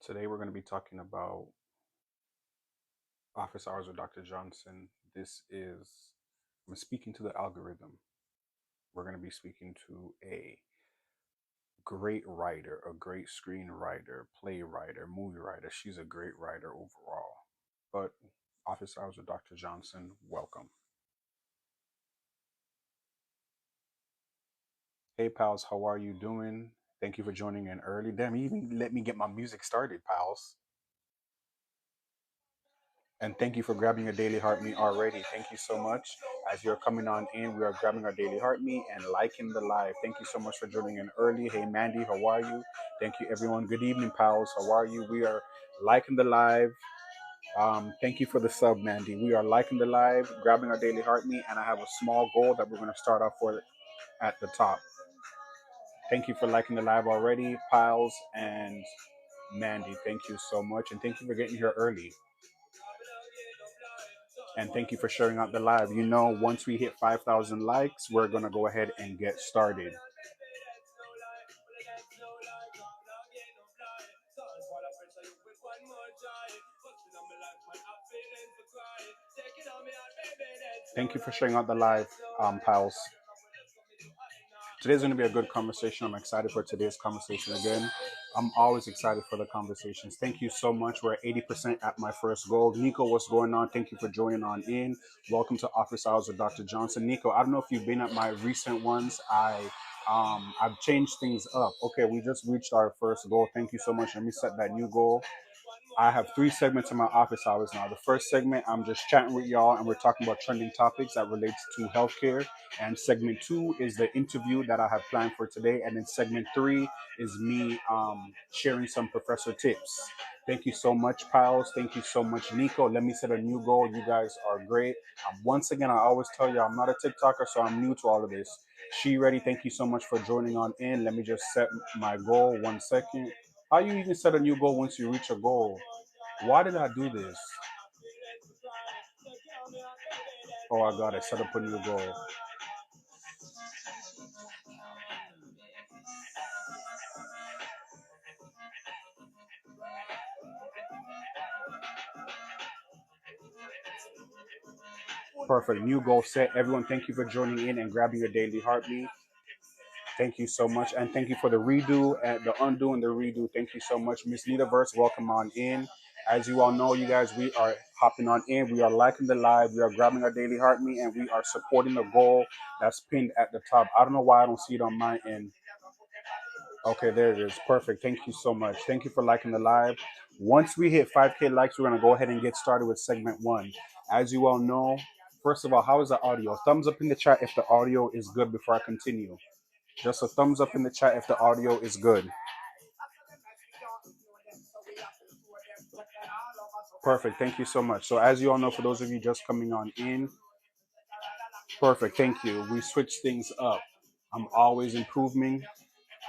Today we're going to be talking about office hours with Dr. Johnson. I'm speaking to the algorithm. We're going to be speaking to a great writer, a great screenwriter, playwright, movie writer. She's a great writer overall. But office hours with Dr. Johnson, welcome. Hey pals, how are you doing? Thank you for joining in early. Damn, you even let me get my music started, pals. And thank you for grabbing your daily heart meet already. Thank you so much. As you're coming on in, we are grabbing our daily heart meet and liking the live. Thank you so much for joining in early. Hey Mandy, how are you? Thank you everyone. Good evening, pals. How are you? We are liking the live. Thank you for the sub, Mandy. We are liking the live, grabbing our daily heart meet, and I have a small goal that we're going to start off for at the top. Thank you for liking the live already, pals and Mandy. Thank you so much, and thank you for getting here early. And thank you for sharing out the live. You know, once we hit 5,000 likes, we're going to go ahead and get started. Thank you for sharing out the live, pals. Today's going to be a good conversation. I'm excited for today's conversation again. I'm always excited for the conversations. Thank you so much. We're at 80% at my first goal. Nico, what's going on? Thank you for joining on in. Welcome to Office Hours with Dr. Johnson. Nico, I don't know if you've been at my recent ones. I've changed things up. Okay, we just reached our first goal. Thank you so much. Let me set that new goal. I have 3 segments in my office hours now. The first segment, I'm just chatting with y'all and we're talking about trending topics that relates to healthcare. And segment 2 is the interview that I have planned for today. And then segment 3 is me sharing some professor tips. Thank you so much, pals. Thank you so much, Nico. Let me set a new goal. You guys are great. Once again, I always tell you I'm not a TikToker, so I'm new to all of this. She Ready, thank you so much for joining on in. Let me just set my goal. 1 second. How you even set a new goal once you reach a goal? Why did I do this? Oh, I got it. Set up a new goal. Perfect. New goal set. Everyone, thank you for joining in and grabbing your daily heartbeat. Thank you so much. And thank you for the redo and the undo and the redo. Thank you so much. Miss NitaVerse, welcome on in. As you all know, you guys, we are hopping on in. We are liking the live. We are grabbing our daily heartbeat and we are supporting the goal that's pinned at the top. I don't know why I don't see it on my end. Okay, there it is. Perfect. Thank you so much. Thank you for liking the live. Once we hit 5K likes, we're going to go ahead and get started with segment 1. As you all know, first of all, how is the audio? Thumbs up in the chat if the audio is good before I continue. Just a thumbs up in the chat if the audio is good. Perfect. Thank you so much. So as you all know, for those of you just coming on in, perfect. Thank you. We switch things up. I'm always improving.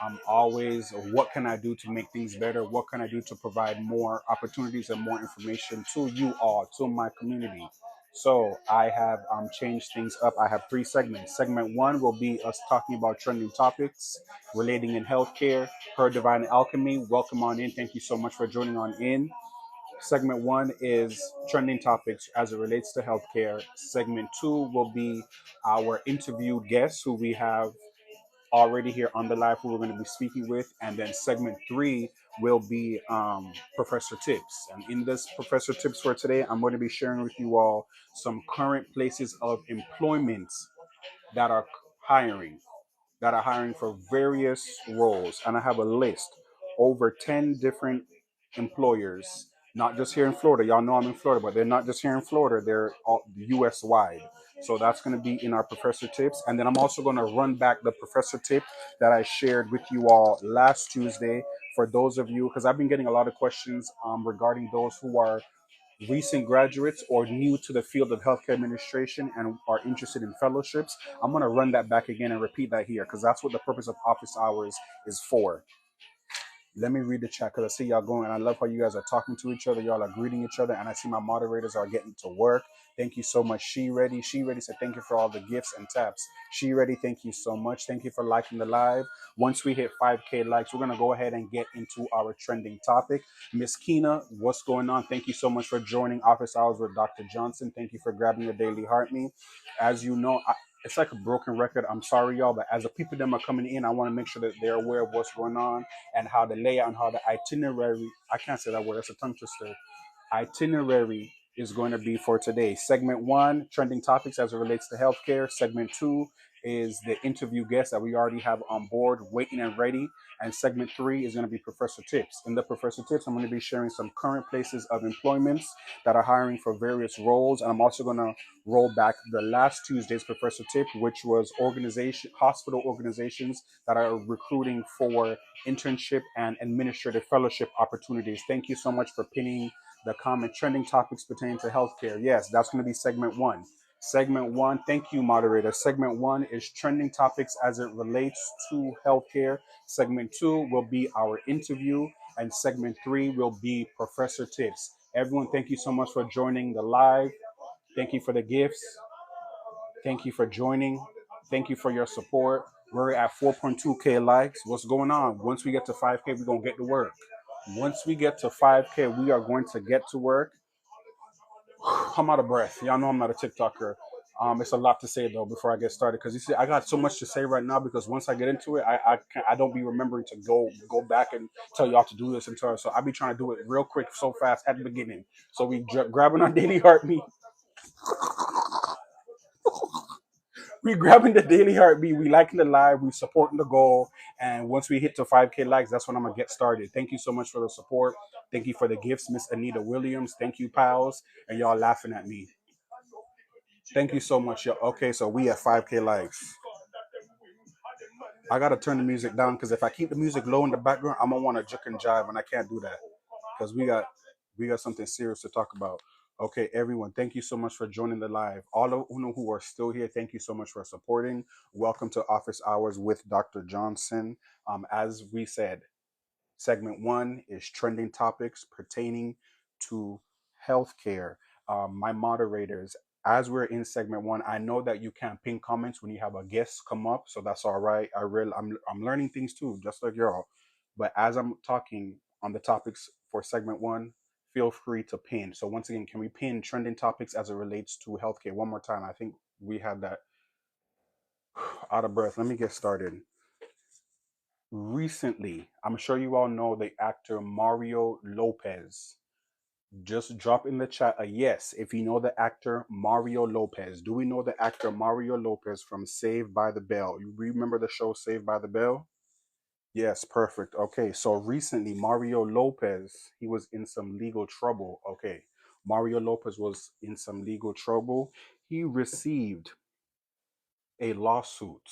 I'm always, what can I do to make things better? What can I do to provide more opportunities and more information to you all, to my community? So I have changed things up. I have 3 segments. Segment 1 will be us talking about trending topics relating in healthcare. Her Divine Alchemy, welcome on in. Thank you so much for joining on in. Segment 1 is trending topics as it relates to healthcare. Segment 2 will be our interview guests who we have already here on the live who we're going to be speaking with. And then segment 3 will be Professor Tips. And in this Professor Tips for today, I'm going to be sharing with you all some current places of employment that are hiring, for various roles. And I have a list over 10 different employers, not just here in Florida. Y'all know I'm in Florida, but they're not just here in Florida, they're all US wide. So that's going to be in our Professor Tips. And then I'm also going to run back the Professor Tip that I shared with you all last Tuesday for those of you, because I've been getting a lot of questions regarding those who are recent graduates or new to the field of healthcare administration and are interested in fellowships. I'm going to run that back again and repeat that here because that's what the purpose of office hours is for. Let me read the chat because I see y'all going. And I love how you guys are talking to each other. Y'all are greeting each other. And I see my moderators are getting to work. Thank you so much. She Ready. She Ready said, thank you for all the gifts and taps. She Ready, thank you so much. Thank you for liking the live. Once we hit 5K likes, we're going to go ahead and get into our trending topic. Miss Keena, what's going on? Thank you so much for joining Office Hours with Dr. Johnson. Thank you for grabbing your daily heart me. As you know, it's like a broken record. I'm sorry, y'all, but as the people that are coming in, I want to make sure that they're aware of what's going on and how the layout and how the itinerary, I can't say that word, that's a tongue twister, itinerary is going to be for today. Segment one, trending topics as it relates to healthcare. Segment two is the interview guests that we already have on board, waiting and ready. And segment three is going to be Professor Tips. In the Professor Tips, I'm going to be sharing some current places of employments that are hiring for various roles. And I'm also going to roll back the last Tuesday's Professor Tip, which was hospital organizations that are recruiting for internship and administrative fellowship opportunities. Thank you so much for pinning the comment trending topics pertaining to healthcare. Yes, that's going to be segment one. Segment one, thank you, moderator. Segment one is trending topics as it relates to healthcare. Segment two will be our interview, and segment three will be Professor Tips. Everyone, thank you so much for joining the live. Thank you for the gifts. Thank you for joining. Thank you for your support. We're at 4.2K likes. What's going on? Once we get to 5K, we're going to get to work. Once we get to 5K, we are going to get to work. I'm out of breath. Y'all know I'm not a TikToker. It's a lot to say though before I get started because you see, I got so much to say right now because once I get into it, I don't be remembering to go back and tell y'all to do this and tell. So I be trying to do it real quick, so fast at the beginning. So we grabbing our daily heartbeat. We grabbing the daily heartbeat. We liking the live. We supporting the goal. And once we hit to 5K likes, that's when I'm gonna get started. Thank you so much for the support. Thank you for the gifts, Miss Anita Williams. Thank you, pals. And y'all laughing at me. Thank you so much. Okay, so we at 5K likes. I gotta turn the music down because if I keep the music low in the background, I'm gonna want to juke and jive, and I can't do that because we got something serious to talk about. Okay, everyone, thank you so much for joining the live. All of you who are still here, thank you so much for supporting. Welcome to Office Hours with Dr. Johnson. As we said, segment one is trending topics pertaining to healthcare. My moderators, as we're in segment one, I know that you can't pin comments when you have a guest come up, so that's all right. I'm learning things too, just like y'all. But as I'm talking on the topics for segment one, feel free to pin. So once again, can we pin trending topics as it relates to healthcare one more time? I think we had that out of breath. Let me get started. Recently, I'm sure you all know the actor Mario Lopez. Just drop in the chat a yes if you know the actor Mario Lopez. Do we know the actor Mario Lopez from Saved by the Bell? You remember the show Saved by the Bell? Yes, perfect. Okay, so recently Mario Lopez, he was in some legal trouble. Okay, Mario Lopez was in some legal trouble. He received a lawsuit,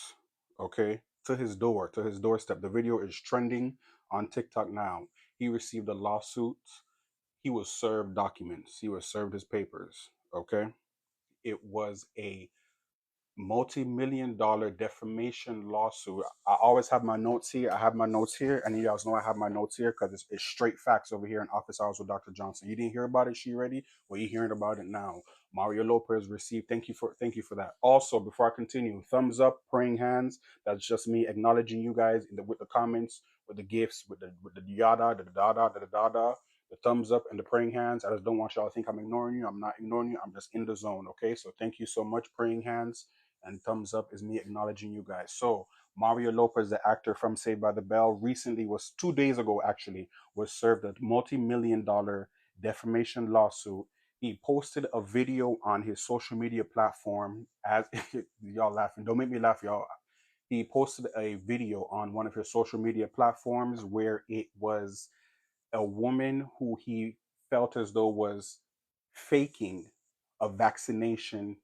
okay, to his doorstep. The video is trending on TikTok now. He received a lawsuit. He was served documents. He was served his papers, okay? It was a multi-million dollar defamation lawsuit. I always have my notes here. I have my notes here, and you guys know I have my notes here because it's straight facts over here in Office Hours with Dr. Johnson. You didn't hear about it, She Ready? Well, you're hearing about it now. Mario Lopez received. Thank you for that. Also, before I continue, thumbs up, praying hands. That's just me acknowledging you guys with the comments, with the gifts, with the yada, the da da da da da. The thumbs up and the praying hands. I just don't want y'all to think I'm ignoring you. I'm not ignoring you. I'm just in the zone. Okay. So thank you so much, praying hands, and thumbs up is me acknowledging you guys. So Mario Lopez, the actor from Saved by the Bell, recently was 2 days ago actually was served a multi-million dollar defamation lawsuit. He posted a video on his social media platform as y'all laughing. Don't make me laugh, y'all. He posted a video on one of his social media platforms where it was a woman who he felt as though was faking a vaccination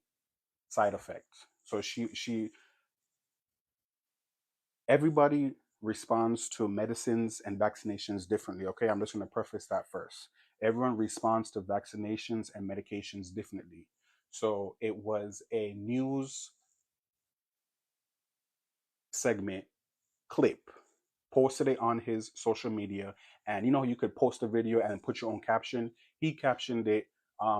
side effect. So she everybody responds to medicines and vaccinations differently. Okay, I'm just going to preface that first. Everyone responds to vaccinations and medications differently. So it was a news segment clip posted it on his social media. And you know, you could post a video and put your own caption. He captioned it,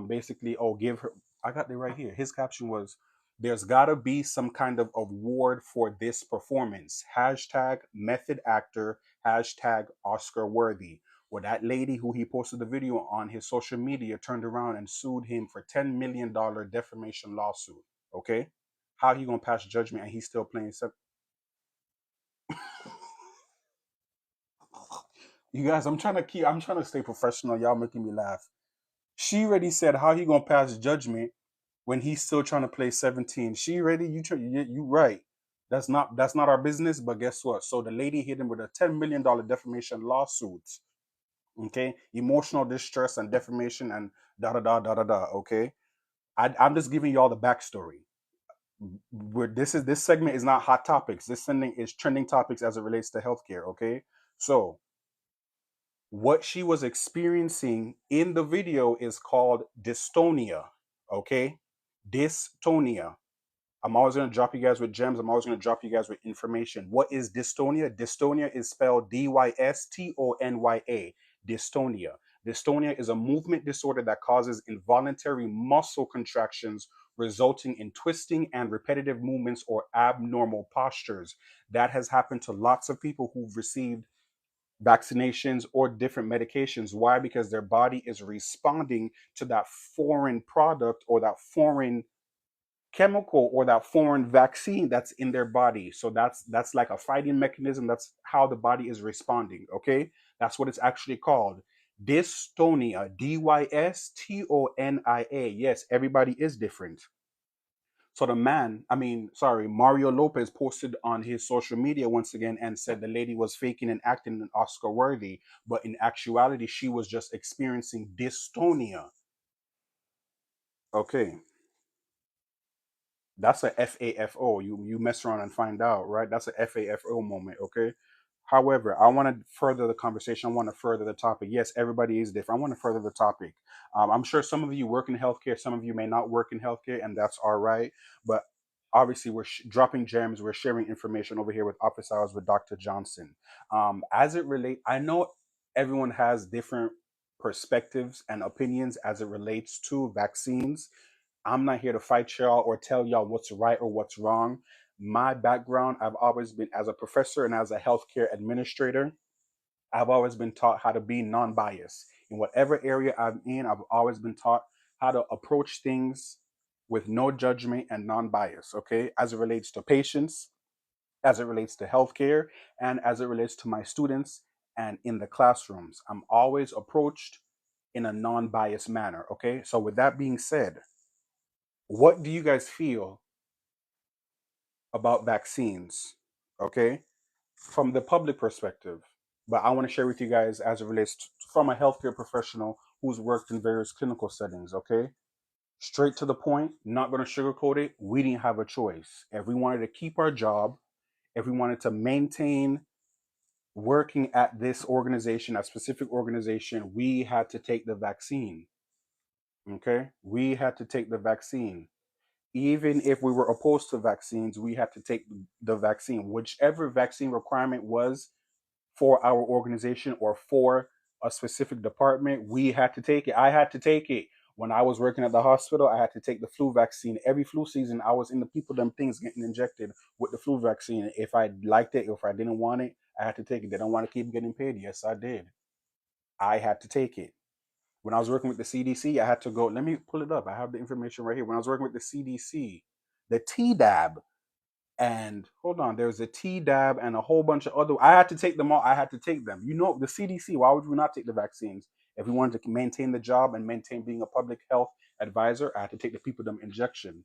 basically, oh, give her, I got it right here. His caption was, there's got to be some kind of award for this performance. Hashtag method actor, hashtag Oscar worthy. Well, that lady who he posted the video on his social media turned around and sued him for $10 million defamation lawsuit. Okay, how he gonna pass judgment and he's still playing? You guys, I'm trying to stay professional. Y'all making me laugh. She already said how he gonna pass judgment when he's still trying to play 17. She ready? You right. That's not our business. But guess what? So the lady hit him with a $10 million defamation lawsuit. Okay, emotional distress and defamation and da da da da da da. Okay, I'm just giving you all the backstory. Where this segment is not hot topics. This sending is trending topics as it relates to healthcare. Okay, so what she was experiencing in the video is called dystonia. Okay, dystonia. I'm always going to drop you guys with gems. I'm always going to drop you guys with information. What is dystonia? Dystonia is spelled Dystonya. Dystonia. Dystonia is a movement disorder that causes involuntary muscle contractions resulting in twisting and repetitive movements or abnormal postures. That has happened to lots of people who've received vaccinations or different medications. Why? Because their body is responding to that foreign product or that foreign chemical or that foreign vaccine that's in their body. So that's like a fighting mechanism. That's how the body is responding. Okay, that's what it's actually called. Dystonia. Dystonia. Yes, everybody is different. So the man, I mean, sorry, Mario Lopez posted on his social media once again and said the lady was faking and acting an Oscar worthy, but in actuality, she was just experiencing dystonia. Okay, that's a FAFO. You mess around and find out, right? That's a FAFO moment, okay? However, I want to further the conversation. I want to further the topic. Yes, everybody is different. I want to further the topic. I'm sure some of you work in healthcare, some of you may not work in healthcare, and that's all right. But obviously, we're dropping gems, we're sharing information over here with Office Hours with Dr. Johnson. As it relate, I know everyone has different perspectives and opinions as it relates to vaccines. I'm not here to fight y'all or tell y'all what's right or what's wrong. My background, I've always been as a professor and as a healthcare administrator, I've always been taught how to be non biased. In whatever area I'm in, I've always been taught how to approach things with no judgment and non bias, okay? As it relates to patients, as it relates to healthcare, and as it relates to my students and in the classrooms. I'm always approached in a non biased manner, okay? So, with that being said, what do you guys feel about vaccines? Okay, from the public perspective, but I want to share with you guys as it relates from a healthcare professional who's worked in various clinical settings. Okay, straight to the point, not going to sugarcoat it. We didn't have a choice. If we wanted to keep our job, if we wanted to maintain working at this organization, a specific organization, we had to take the vaccine. Okay, we had to take the vaccine. Even if we were opposed to vaccines, we had to take the vaccine, whichever vaccine requirement was for our organization or for a specific department. We had to take it. I had to take it. When I was working at the hospital, I had to take the flu vaccine. Every flu season, I was in the people, them things getting injected with the flu vaccine. If I liked it, if I didn't want it, I had to take it. They don't want to keep getting paid. Yes, I did. I had to take it. When I was working with the CDC, I had to go. Let me pull it up. I have the information right here. When I was working with the CDC, the TDAB, and hold on, there's a TDAB and a whole bunch of other. I had to take them all. I had to take them. You know, the CDC. Why would we not take the vaccines if we wanted to maintain the job and maintain being a public health advisor? I had to take the people them injection.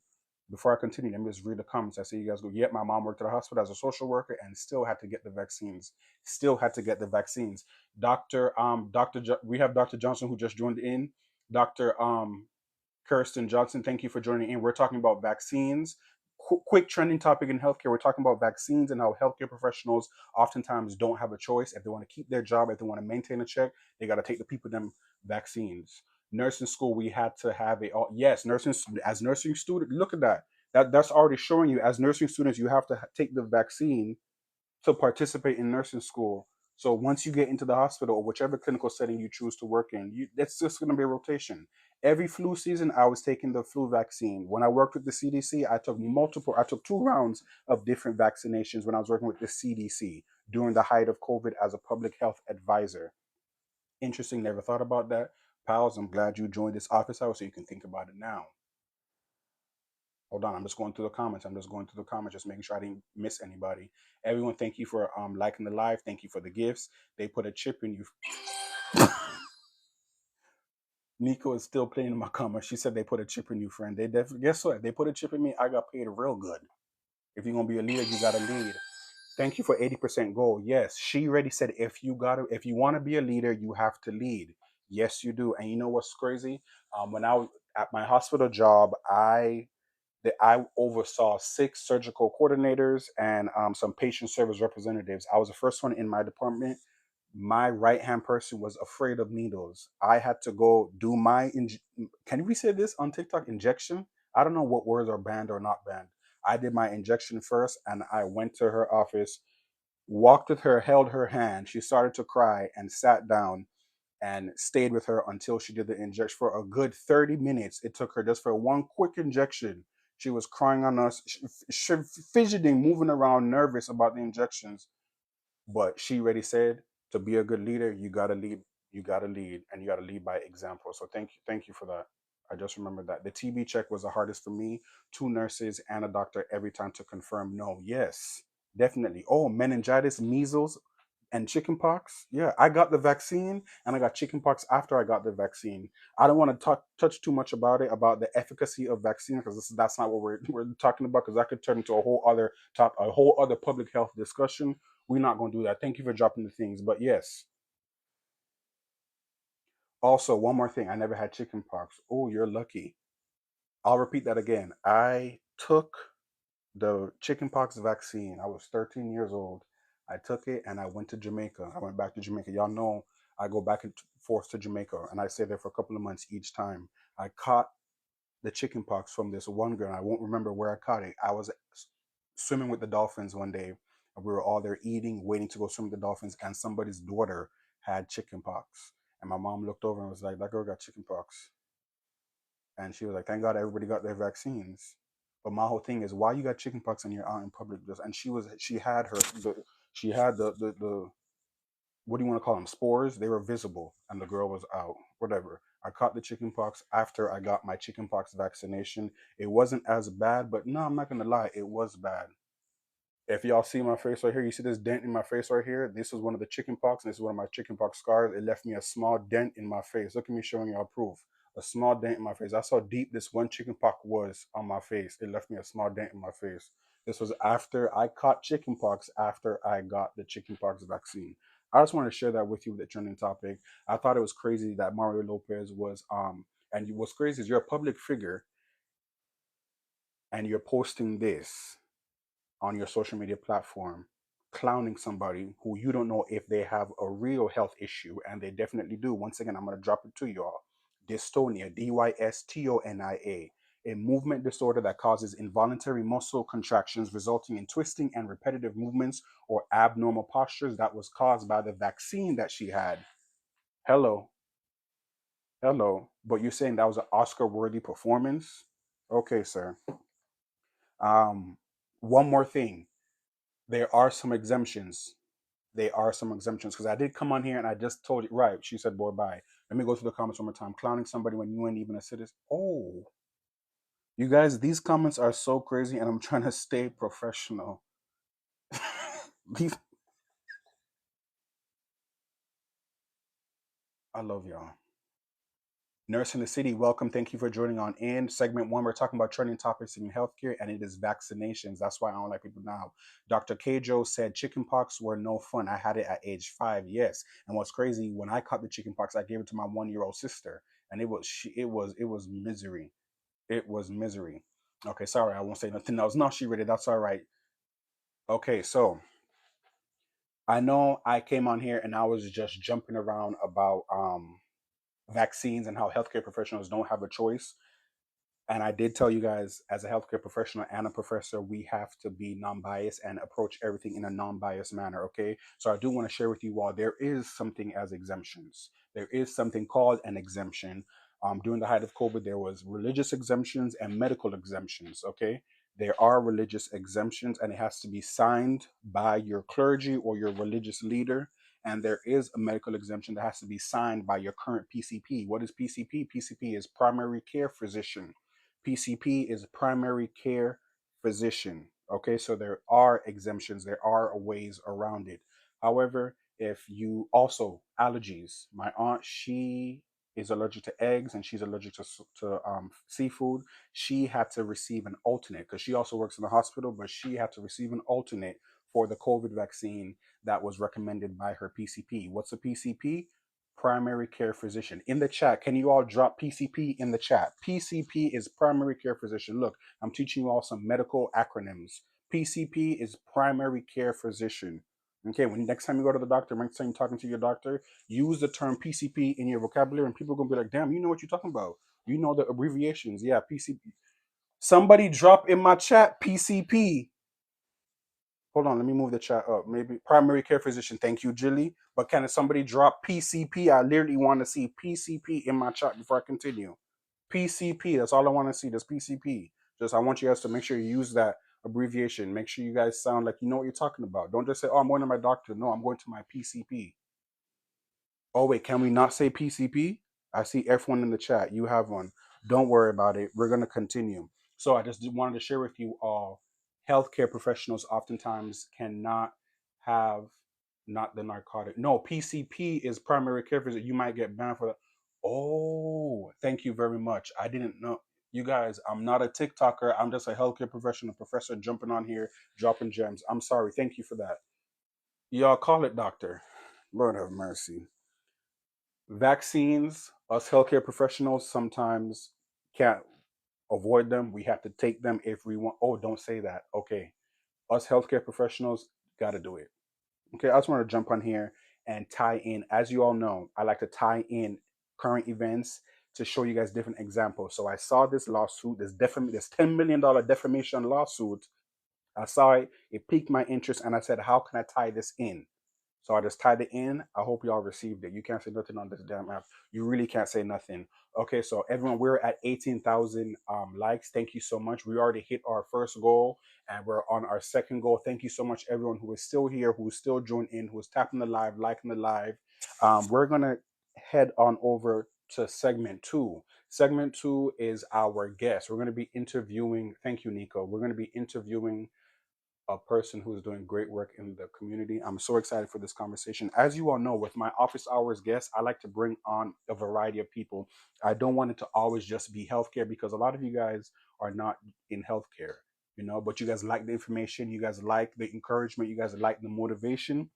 Before I continue, let me just read the comments. I see you guys go. Yep, my mom worked at the hospital as a social worker and still had to get the vaccines. Still had to get the vaccines. We have Dr. Johnson who just joined in. Dr. Kirsten Johnson, thank you for joining in. We're talking about vaccines. Quick trending topic in healthcare. We're talking about vaccines and how healthcare professionals oftentimes don't have a choice. If they want to keep their job, if they want to maintain a check, they got to take the people them vaccines. Nursing school, we had to have a yes, nursing as nursing student. Look at that. That's already showing you as nursing students, you have to take the vaccine to participate in nursing school. So once you get into the hospital or whichever clinical setting you choose to work in, that's just going to be a rotation. Every flu season, I was taking the flu vaccine. When I worked with the CDC, I took 2 rounds of different vaccinations when I was working with the CDC during the height of COVID as a public health advisor. Interesting, never thought about that. Pals, I'm glad you joined this office hour so you can think about it now. Hold on, I'm just going through the comments. I'm just going through the comments, just making sure I didn't miss anybody. Everyone, thank you for liking the live. Thank you for the gifts. They put a chip in you. Nico is still playing in my comments. She said they put a chip in you, friend. They definitely, guess what? They put a chip in me. I got paid real good. If you're gonna be a leader, you gotta lead. Thank you for 80% goal. Yes, she already said if you want to be a leader, you have to lead. Yes, you do. And you know what's crazy? When I was at my hospital job, I oversaw 6 surgical coordinators and some patient service representatives. I was the first one in my department. My right hand person was afraid of needles. I had to go do can we say this on TikTok? Injection? I don't know what words are banned or not banned. I did my injection first and I went to her office, walked with her, held her hand. She started to cry and sat down and stayed with her until she did the injection for a good 30 minutes. It took her just for one quick injection. She was crying on us, fidgeting, moving around, nervous about the injections. But she already said to be a good leader, you gotta lead, and you gotta lead by example. So thank you for that. I just remembered that the TB check was the hardest for me. 2 nurses and a doctor every time to confirm no. Yes, definitely. Oh, meningitis, measles, and chickenpox. Yeah, I got the vaccine and I got chickenpox after I got the vaccine. I don't want to touch too much about it, about the efficacy of vaccine, because that's not what we're talking about, because that could turn into a whole other public health discussion. We're not going to do that. Thank you for dropping the things. But yes, also, one more thing. I never had chickenpox. Oh, you're lucky. I'll repeat that again. I took the chickenpox vaccine. I was 13 years old. I took it and I went to Jamaica. I went back to Jamaica. Y'all know I go back and forth to Jamaica and I stay there for a couple of months each time. I caught the chickenpox from this one girl. I won't remember where I caught it. I was swimming with the dolphins one day. And we were all there eating, waiting to go swim with the dolphins, and somebody's daughter had chickenpox. And my mom looked over and was like, "That girl got chickenpox." And she was like, "Thank God everybody got their vaccines." But my whole thing is, why you got chickenpox and you're out in public? And she had the what do you want to call them, spores? They were visible and the girl was out. Whatever. I caught the chickenpox after I got my chickenpox vaccination. It wasn't as bad, but no, I'm not gonna lie, it was bad. If y'all see my face right here, you see this dent in my face right here. This was one of the chickenpox, and this is one of my chickenpox scars. It left me a small dent in my face. Look at me showing y'all proof. A small dent in my face. That's how deep this one chickenpox was on my face. It left me a small dent in my face. This was after I caught chickenpox, after I got the chickenpox vaccine. I just wanted to share that with you with the trending topic. I thought it was crazy that Mario Lopez was and what's crazy is you're a public figure and you're posting this on your social media platform, clowning somebody who you don't know if they have a real health issue, and they definitely do. Once again, I'm going to drop it to y'all. Dystonia, dystonia, a movement disorder that causes involuntary muscle contractions resulting in twisting and repetitive movements or abnormal postures that was caused by the vaccine that she had. Hello, hello. But you're saying that was an Oscar worthy performance? Okay, sir. Um, one more thing. There are some exemptions. Because I did come on here and I just told you, right? She said, "Boy, bye." Let me go through the comments one more time. Clowning somebody when you ain't even a citizen. Oh, you guys, these comments are so crazy, and I'm trying to stay professional. these, I love y'all. Nurse in the City, welcome. Thank you for joining on in. Segment 1, we're talking about trending topics in healthcare, and it is vaccinations. That's why I don't like people now. Dr. Kjo said chickenpox were no fun. I had it at age 5. Yes. And what's crazy, when I caught the chickenpox, I gave it to my 1-year-old sister, and it was misery. It was misery. Okay, sorry, I won't say nothing else. No, she read it. That's all right. Okay, so I know I came on here and I was just jumping around about vaccines and how healthcare professionals don't have a choice. And I did tell you guys, as a healthcare professional and a professor, we have to be non-biased and approach everything in a non-biased manner. Okay, so I do want to share with you all, there is something as exemptions. There is something called an exemption. During the height of COVID, there was religious exemptions and medical exemptions. Okay, there are religious exemptions, and it has to be signed by your clergy or your religious leader. And there is a medical exemption that has to be signed by your current PCP. What is PCP? PCP is primary care physician. PCP is primary care physician. Okay, so there are exemptions, there are ways around it. However, if you also allergies, my aunt, she is allergic to eggs and she's allergic to seafood. She had to receive an alternate because she also works in the hospital, but she had to receive an alternate for the COVID vaccine that was recommended by her PCP. What's a PCP? Primary care physician. In the chat, can you all drop PCP in the chat? PCP is primary care physician. Look, I'm teaching you all some medical acronyms. PCP is primary care physician. Okay, when next time you go to the doctor, next time you're talking to your doctor, use the term PCP in your vocabulary, and people are gonna be like, "Damn, you know what you're talking about? You know the abbreviations." Yeah, PCP. Somebody drop in my chat PCP. Hold on, let me move the chat up. Maybe primary care physician. Thank you, Jilly. But can somebody drop PCP? I literally want to see PCP in my chat before I continue. PCP. That's all I want to see. This PCP. Just I want you guys to make sure you use that abbreviation. Make sure you guys sound like you know what you're talking about. Don't just say, "Oh, I'm going to my doctor." No, I'm going to my PCP. Oh wait, can we not say PCP? I see F1 in the chat. You have one. Don't worry about it. We're gonna continue. So I just wanted to share with you all, healthcare professionals oftentimes cannot have not the narcotic. No, PCP is primary care visit. You might get banned for that. Oh, thank you very much. I didn't know. You guys, I'm not a TikToker. I'm just a healthcare professional, professor jumping on here, dropping gems. I'm sorry. Thank you for that. Y'all call it doctor. Lord have mercy. Vaccines, us healthcare professionals sometimes can't avoid them. We have to take them if we want. Oh, don't say that. Okay. Us healthcare professionals got to do it. Okay. I just want to jump on here and tie in. As you all know, I like to tie in current events to show you guys different examples. So I saw this lawsuit, this $10 million defamation lawsuit. I saw it. It piqued my interest, and I said, how can I tie this in? So I just tied it in. I hope y'all received it. You can't say nothing on this damn app. You really can't say nothing. Okay, so everyone, we're at 18,000 likes. Thank you so much. We already hit our first goal, and we're on our second goal. Thank you so much, everyone who is still here, who is still joined in, who is tapping the live, liking the live. We're gonna head on over to segment two. Segment two is our guest. We're gonna be interviewing. Thank you, Nico. We're gonna be interviewing a person who is doing great work in the community. I'm so excited for this conversation. As you all know, with my office hours guests, I like to bring on a variety of people. I don't want it to always just be healthcare, because a lot of you guys are not in healthcare, but you guys like the information, you guys like the encouragement, you guys like the motivation.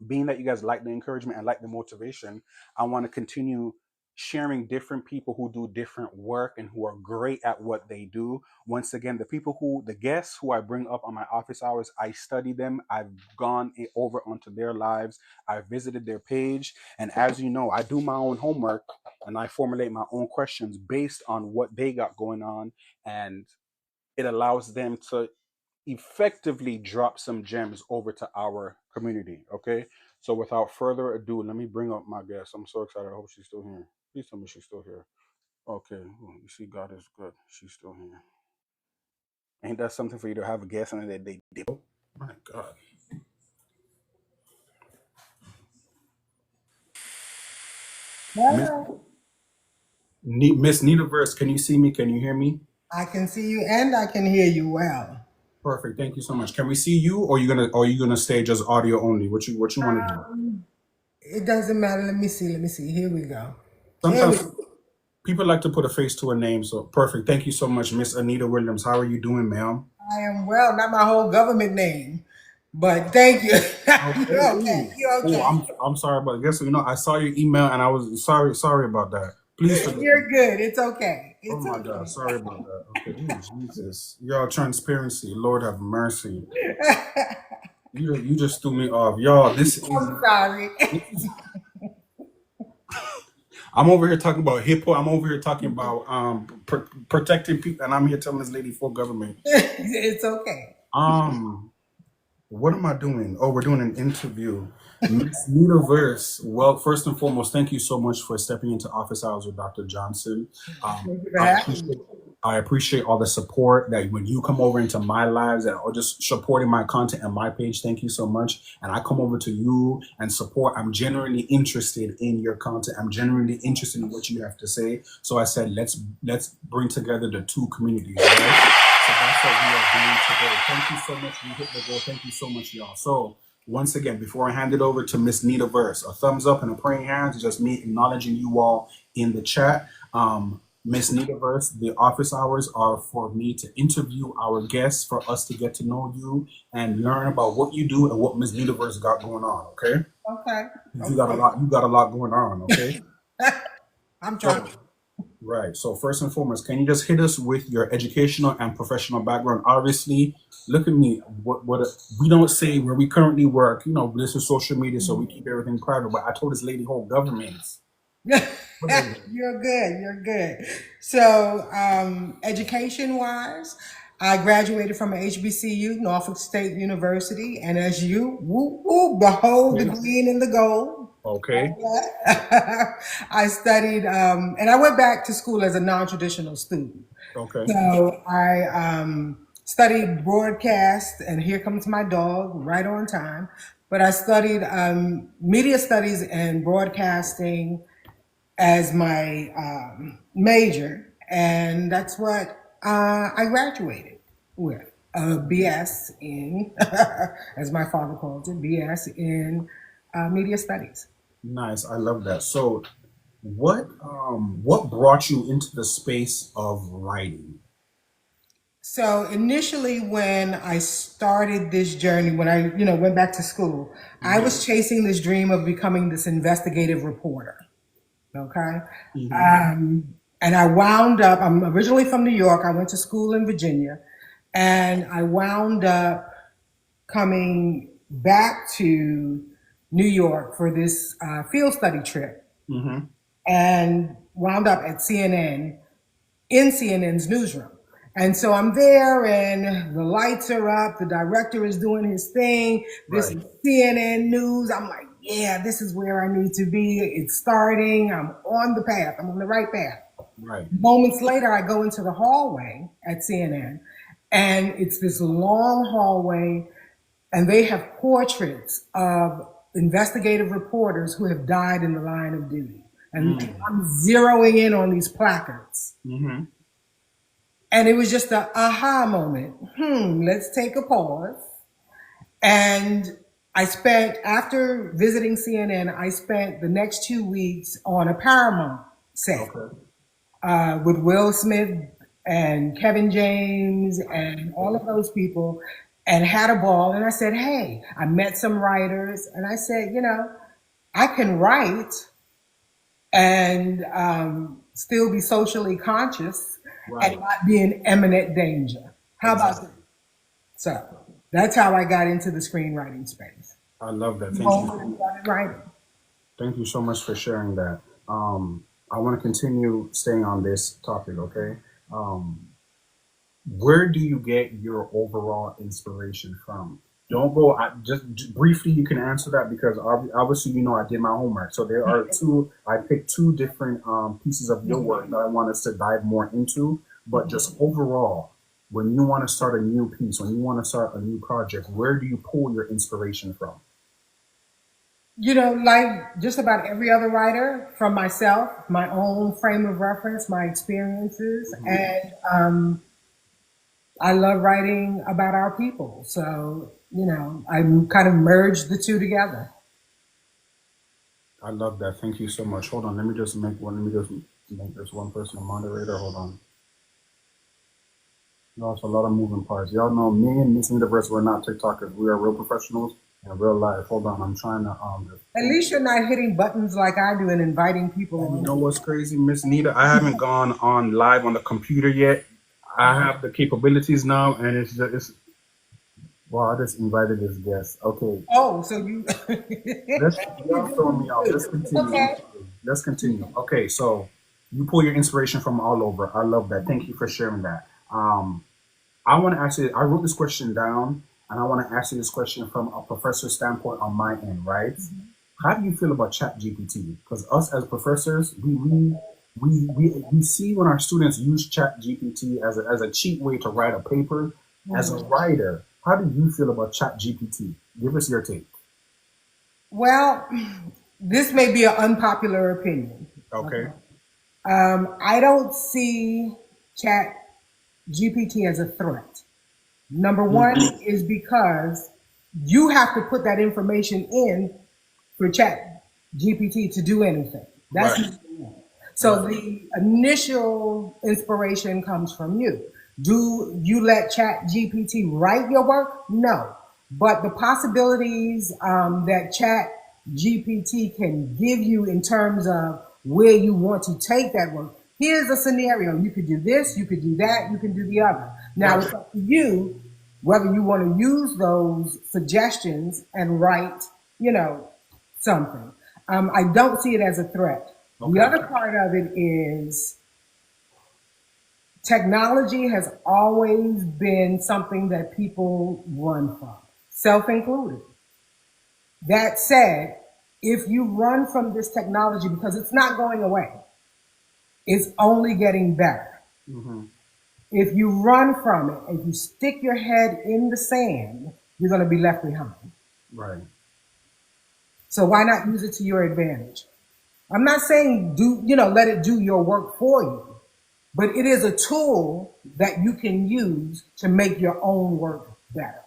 Being that you guys like the encouragement and like the motivation, I want to continue sharing different people who do different work and who are great at what they do. Once again, the guests who I bring up on my office hours, I study them. I've gone over onto their lives. I visited their page. And as you know, I do my own homework and I formulate my own questions based on what they got going on. And it allows them to effectively drop some gems over to our community. Okay. So without further ado, let me bring up my guest. I'm so excited. I hope she's still here. Please tell me she's still here. Okay. Well, you see, God is good. She's still here. Ain't that something for you to have a guest and that they did? Oh my God. Miss, Miss NitaVerse, can you see me? Can you hear me? I can see you and I can hear you well. Perfect. Thank you so much. Can we see you, or you gonna stay just audio only? What you want to do? It doesn't matter. Let me see. Here we go. There we Sometimes go. people like to put a face to a name, so perfect. Thank you so much, Miss Anita Williams. How are you doing, ma'am? I am well. Not my whole government name, but thank you. Okay. You're okay. Ooh. You're Oh, okay. I'm sorry, but guess I saw your email and I was sorry about that. Please forgive me. You're good. It's okay. Oh It's my God, sorry about that. Okay. Ooh, Jesus, y'all transparency. Lord have mercy. okay. You just threw me off, y'all. I'm sorry. This is I'm over here talking about hippo. I'm over here talking about protecting people, and I'm here telling this lady full government. It's okay. What am I doing? Oh, we're doing an interview. Miss NitaVerse. Well, first and foremost, thank you so much for stepping into office hours with Dr. Johnson. Thank you for I having me. appreciate I appreciate all the support that when you come over into my lives and or just supporting my content and my page. Thank you so much. And I come over to you and support. I'm genuinely interested in your content. I'm genuinely interested in what you have to say. So I said, let's bring together the two communities, right? So that's what we are doing today. Thank you so much. We hit the goal. Thank you so much, y'all. So once again, before I hand it over to Miss NitaVerse, a thumbs up and a praying hands is just me acknowledging you all in the chat. Miss NitaVerse, the office hours are for me to interview our guests, for us to get to know you and learn about what you do and what Miss NitaVerse got going on. Okay, Okay. you got a lot. You got a lot going on. Okay, I'm trying. so right. So first and foremost, can you just hit us with your educational and professional background? Obviously, look at me. What we don't say where we currently work. You know, this is social media, so we keep everything private. But I told this lady whole governments. You're good. You're good. So, education wise, I graduated from a HBCU, Norfolk State University, and as you, whoop, whoop, behold the green and the gold. Okay. I studied, and I went back to school as a non-traditional student. Okay. So I studied broadcast, and here comes my dog, right on time. But I studied media studies and broadcasting as my major, and that's what I graduated with. BS in, as my father calls it, BS in media studies. Nice. I love that. So what brought you into the space of writing? So initially, when I started this journey, when I went back to school, I was chasing this dream of becoming this investigative reporter. Okay. And I wound up, I'm originally from New York. I went to school in Virginia, and I wound up coming back to New York for this field study trip and wound up at CNN in CNN's newsroom. And so I'm there and the lights are up, the director is doing his thing. This is Right. CNN News. I'm like, yeah, this is where I need to be. It's starting. I'm on the path. I'm on the right path. Right. Moments later, I go into the hallway at CNN, and it's this long hallway, and they have portraits of investigative reporters who have died in the line of duty. And I'm zeroing in on these placards. And it was just an aha moment. Let's take a pause. And I spent, after visiting CNN, I spent the next 2 weeks on a Paramount set with Will Smith and Kevin James and all of those people, and had a ball. And I said, hey, I met some writers, and I said, I can write and still be socially conscious and not be in imminent danger. How about that? So that's how I got into the screenwriting space. I love that. Thank you so much for sharing that. I want to continue staying on this topic, okay? Where do you get your overall inspiration from? Don't go, just briefly, you can answer that because obviously, I did my homework. So there are I picked two different pieces of your work that I want us to dive more into. But just overall, when you want to start a new piece, when you want to start a new project, where do you pull your inspiration from? Like just about every other writer, from myself, my own frame of reference, my experiences, and I love writing about our people. So, I kind of merged the two together. I love that. Thank you so much. Hold on. Let me just make this one person a moderator. Hold on. There's a lot of moving parts. Y'all know me and Miss NitaVerse, we're not TikTokers. We are real professionals in real life. Hold on. I'm trying to At least you're not hitting buttons like I do and inviting people And on. you know what's crazy, Miss Nita? I haven't gone on live on the computer yet. I have the capabilities now, and well, I just invited this guest. Okay. Oh, so you Y'all throwing me off. Let's continue. Okay. Let's continue. Okay, so You pull your inspiration from all over. I love that. Thank you for sharing that. I want to ask you, I wrote this question down, and I want to ask you this question from a professor standpoint on my end, right? How do you feel about Chat GPT? Because us as professors, we see when our students use Chat GPT as a cheap way to write a paper. As a writer, how do you feel about Chat GPT? Give us your take. Well, this may be an unpopular opinion. Okay. I don't see Chat GPT as a threat. Number one is because you have to put that information in for Chat GPT to do anything. That's Right. so the initial inspiration comes from you. Do you let Chat GPT write your work? No. But the possibilities that Chat GPT can give you in terms of where you want to take that work. Here's a scenario. You could do this, you could do that, you can do the other. Now it's up to you whether you want to use those suggestions and write, something. I don't see it as a threat. Okay. The other part of it is technology has always been something that people run from, self included. That said, if you run from this technology because it's not going away, it's only getting better. If you run from it, if you stick your head in the sand, you're going to be left behind. Right. So why not use it to your advantage? I'm not saying let it do your work for you, but it is a tool that you can use to make your own work better.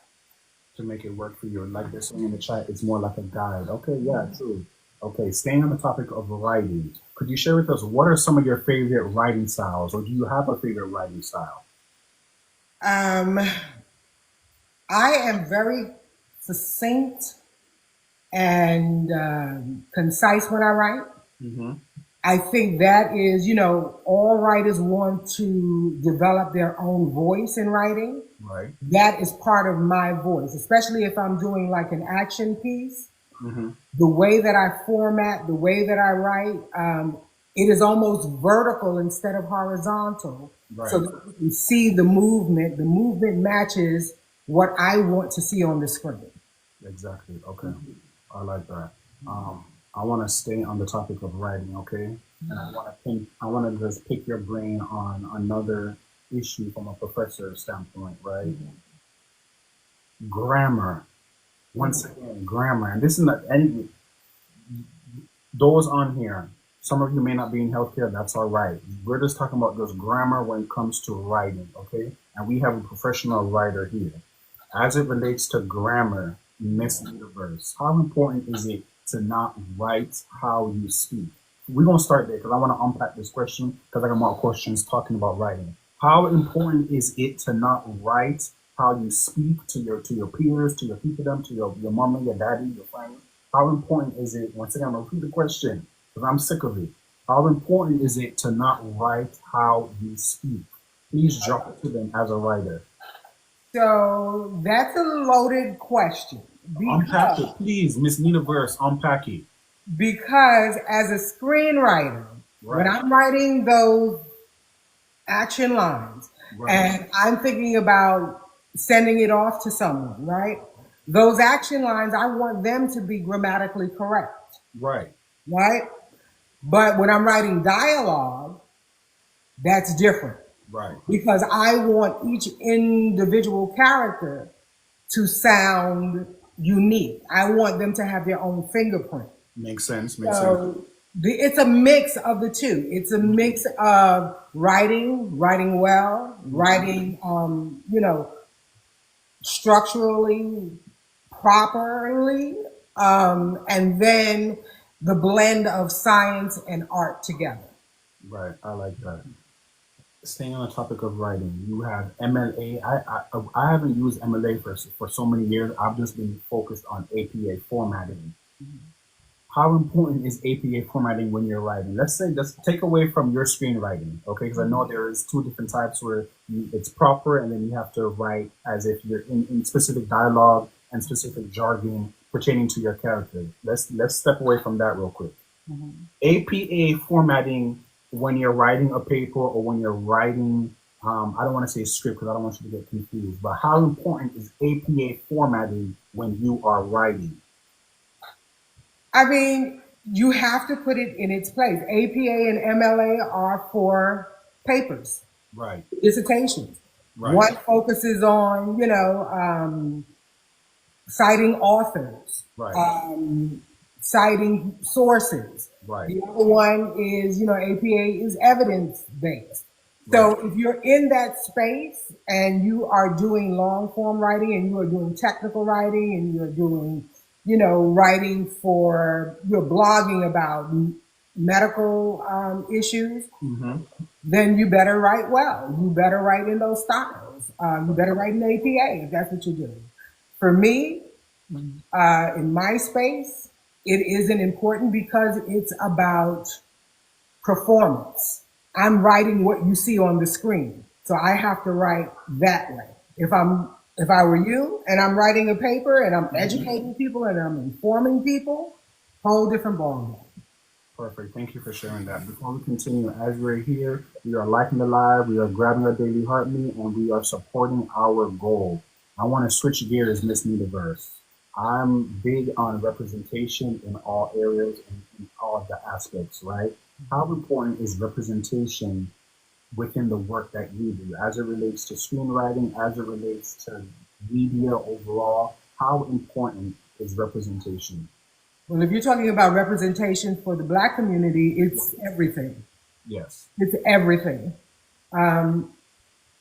To make it work for you. And like they're saying in the chat, it's more like a guide. Okay, yeah, true. Okay, staying on the topic of writing, could you share with us what are some of your favorite writing styles, or do you have a favorite writing style? I am very succinct and concise when I write. I think that is, all writers want to develop their own voice in writing. Right. That is part of my voice, especially if I'm doing like an action piece. The way that I format, the way that I write, it is almost vertical instead of horizontal. Right. So that you can see the movement. The movement matches what I want to see on the screen. Exactly. Okay. I like that. I want to stay on the topic of writing, okay? And I want to just pick your brain on another issue from a professor's standpoint, right? Grammar. Once again, grammar. And this is not any those on here. Some of you may not be in healthcare. That's all right. We're just talking about just grammar when it comes to writing, okay? And we have a professional writer here. As it relates to grammar, Miss NitaVerse, how important is it to not write how you speak? We're going to start there because I want to unpack this question because I got more questions talking about writing. How important is it to not write how you speak to your peers, to your people, to your mama, your daddy, your friends? How important is it, once again, I'm going to repeat the question because I'm sick of it. How important is it to not write how you speak? Please drop it to them as a writer. So that's a loaded question. Unpack it, please, Miss NitaVerse, unpack it. Because as a screenwriter, when I'm writing those action lines and I'm thinking about sending it off to someone, right? Those action lines, I want them to be grammatically correct. Right. Right? But when I'm writing dialogue, that's different. Right. Because I want each individual character to sound unique. I want them to have their own fingerprint. Makes sense. Makes sense. It's a mix of the two. It's a mix of writing well, writing, structurally, properly, and then the blend of science and art together. Right. I like that. Staying on the topic of writing, you have MLA. I haven't used MLA for so many years. I've just been focused on APA formatting. How important is APA formatting when you're writing? Let's say, just take away from your screenwriting, okay? Because I know there is two different types where it's proper and then you have to write as if you're in specific dialogue and specific jargon pertaining to your character. Let's step away from that real quick. APA formatting when you're writing a paper or when you're writing, I don't want to say script because I don't want you to get confused, but how important is APA formatting when you are writing? I mean, you have to put it in its place. APA and MLA are for papers, Right, dissertations. right, One focuses on, citing authors, right, um, citing sources. right, The other one is, APA is evidence based. right. So if you're in that space and you are doing long form writing and you are doing technical writing and you're doing, writing you're blogging about medical issues, Mm-hmm. then you better write well. You better write in those styles. You better write in APA if that's what you're doing. For me, in my space, it isn't important because it's about performance. I'm writing what you see on the screen, so I have to write that way. If I were you and I'm writing a paper and I'm educating people and I'm informing people, whole different ballgame. Perfect. Thank you for sharing that. Before we continue, as we're here, we are liking the live, we are grabbing our daily heartbeat, and we are supporting our goal. I want to switch gears, Miss NitaVerse. I'm big on representation in all areas and in all of the aspects, right? How important is representation within the work that you do as it relates to screenwriting, as it relates to media overall? How important is representation? Well, if you're talking about representation for the Black community, it's everything. Yes. It's everything. Um,